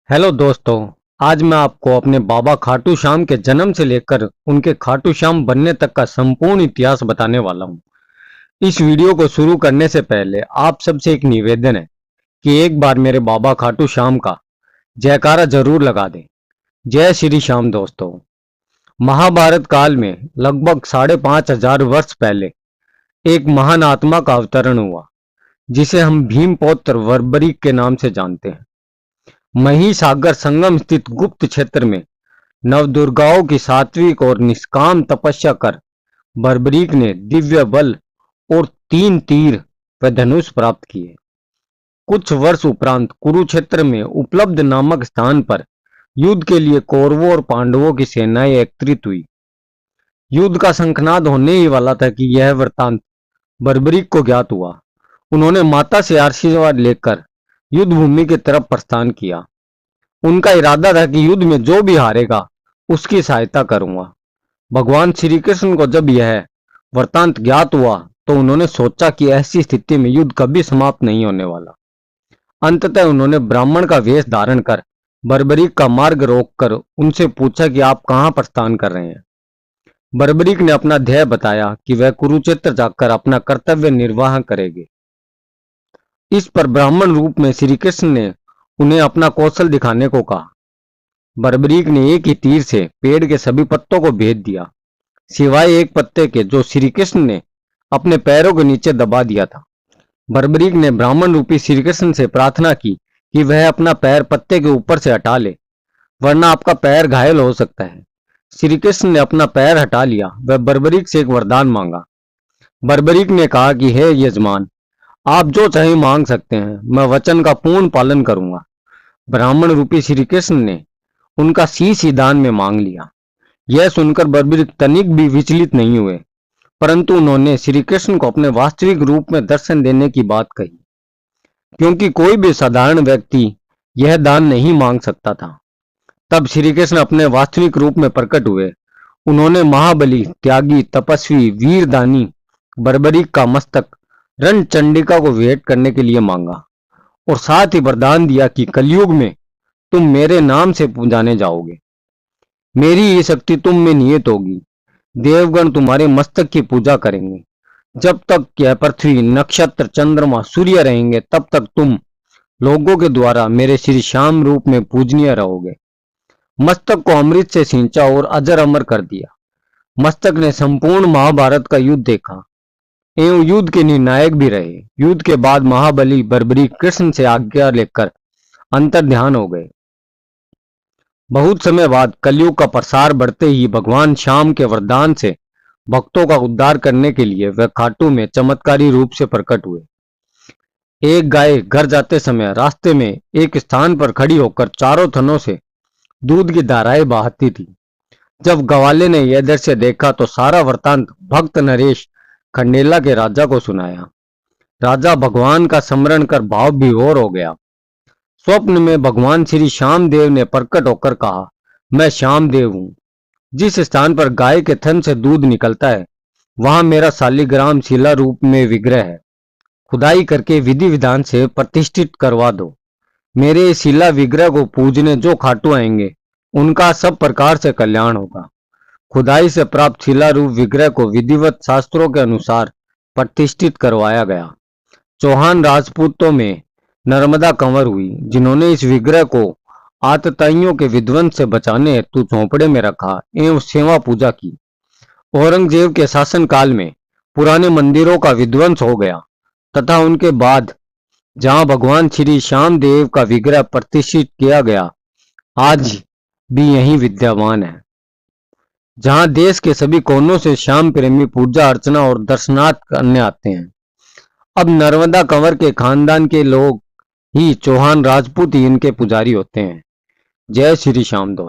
Hello दोस्तों। आज मैं आपको अपने बाबा खाटू श्याम के जन्म से लेकर उनके खाटू श्याम बनने तक का संपूर्ण इतिहास बताने वाला हूँ। इस वीडियो को शुरू करने से पहले आप सबसे एक निवेदन है कि एक बार मेरे बाबा खाटू श्याम का जयकारा जरूर लगा दें। जय श्री श्याम दोस्तों। महाभारत काल में लगभग 5,500 वर्ष पहले एक महान आत्मा का अवतरण हुआ, जिसे हम भीमपौत्र बर्बरीक के नाम से जानते हैं। महिसागर संगम स्थित गुप्त क्षेत्र में नवदुर्गाओं की सात्विक और निष्काम तपस्या कर बर्बरीक ने दिव्य बल और 3 तीर व धनुष प्राप्त किए। कुछ वर्ष उपरांत कुरुक्षेत्र में उपलब्ध नामक स्थान पर युद्ध के लिए कौरवों और पांडवों की सेनाएं एकत्रित हुई। युद्ध का शंखनाद होने ही वाला था कि यह वृतांत बर्बरीक को ज्ञात हुआ। उन्होंने माता से आशीर्वाद लेकर युद्ध भूमि की तरफ प्रस्थान किया। उनका इरादा था कि युद्ध में जो भी हारेगा उसकी सहायता करूंगा। भगवान श्री कृष्ण को जब यह वृतांत ज्ञात हुआ तो उन्होंने सोचा कि ऐसी स्थिति में युद्ध कभी समाप्त नहीं होने वाला। अंततः उन्होंने ब्राह्मण का वेश धारण कर बर्बरीक का मार्ग रोककर उनसे पूछा कि आप कहां प्रस्थान कर रहे हैं। बर्बरीक ने अपना ध्येय बताया कि वह कुरुक्षेत्र जाकर अपना कर्तव्य निर्वाह करेंगे। इस पर ब्राह्मण रूप में श्री कृष्ण ने उन्हें अपना कौशल दिखाने को कहा। बर्बरीक ने एक ही तीर से पेड़ के सभी पत्तों को भेद दिया, सिवाय एक पत्ते के जो श्री कृष्ण ने अपने पैरों के नीचे दबा दिया था। बर्बरीक ने ब्राह्मण रूपी श्री कृष्ण से प्रार्थना की कि वह अपना पैर पत्ते के ऊपर से हटा ले, वरना आपका पैर घायल हो सकता है। श्री कृष्ण ने अपना पैर हटा लिया। वह बर्बरीक से एक वरदान मांगा। बर्बरीक ने कहा कि हे यजमान, आप जो चाहे मांग सकते हैं, मैं वचन का पूर्ण पालन करूंगा। ब्राह्मण रूपी श्री कृष्ण ने उनका शीश ही दान में मांग लिया। यह सुनकर बर्बरीक तनिक भी विचलित नहीं हुए, परंतु उन्होंने श्री कृष्ण को अपने वास्तविक रूप में दर्शन देने की बात कही, क्योंकि कोई भी साधारण व्यक्ति यह दान नहीं मांग सकता था। तब श्री कृष्ण अपने वास्तविक रूप में प्रकट हुए। उन्होंने महाबली, त्यागी, तपस्वी, वीरदानी बर्बरीक का मस्तक रण चंडिका को भेंट करने के लिए मांगा और साथ ही वरदान दिया कि कलयुग में तुम मेरे नाम से जाने जाओगे। मेरी ये शक्ति तुम में नियत होगी। देवगण तुम्हारे मस्तक की पूजा करेंगे। जब तक यह पृथ्वी, नक्षत्र, चंद्रमा, सूर्य रहेंगे, तब तक तुम लोगों के द्वारा मेरे श्री श्याम रूप में पूजनीय रहोगे। मस्तक को अमृत से सींचा और अजर अमर कर दिया। मस्तक ने संपूर्ण महाभारत का युद्ध देखा एवं युद्ध के निर्णायक भी रहे। युद्ध के बाद महाबली बर्बरीक कृष्ण से आज्ञा लेकर अंतर्ध्यान हो गए। बहुत समय बाद कलयुग का प्रसार बढ़ते ही भगवान श्याम के वरदान से भक्तों का उद्धार करने के लिए वह खाटू में चमत्कारी रूप से प्रकट हुए। एक गाय घर जाते समय रास्ते में एक स्थान पर खड़ी होकर चारों थनों से दूध की धाराएं बहाती थी। जब ग्वाले ने यह दृश्य देखा तो सारा वृतांत भक्त नरेश खंडेला के राजा को सुनाया। राजा भगवान का स्मरण कर भाव विभोर हो गया। स्वप्न में भगवान श्री श्याम देव ने प्रकट होकर कहा, मैं श्याम देव हूं। जिस स्थान पर गाय के थन से दूध निकलता है, वहां मेरा शालिग्राम शिला रूप में विग्रह है। खुदाई करके विधि विधान से प्रतिष्ठित करवा दो। मेरे शिला विग्रह को पूजने जो खाटू आएंगे, उनका सब प्रकार से कल्याण होगा। खुदाई से प्राप्त शिला रूप विग्रह को विधिवत शास्त्रों के अनुसार प्रतिष्ठित करवाया गया। चौहान राजपूतों में नर्मदा कंवर हुई, जिन्होंने इस विग्रह को आतताइयों के विध्वंस से बचाने हेतु झोंपड़े में रखा एवं सेवा पूजा की। औरंगजेब के शासन काल में पुराने मंदिरों का विध्वंस हो गया तथा उनके बाद जहां भगवान श्री श्याम देव का विग्रह प्रतिष्ठित किया गया, आज भी यही विद्यमान है। जहां देश के सभी कोनों से श्याम प्रेमी पूजा अर्चना और दर्शनार्थ करने आते हैं। अब नर्मदा कंवर के खानदान के लोग ही चौहान राजपूत ही इनके पुजारी होते हैं। जय श्री श्याम दोस्त।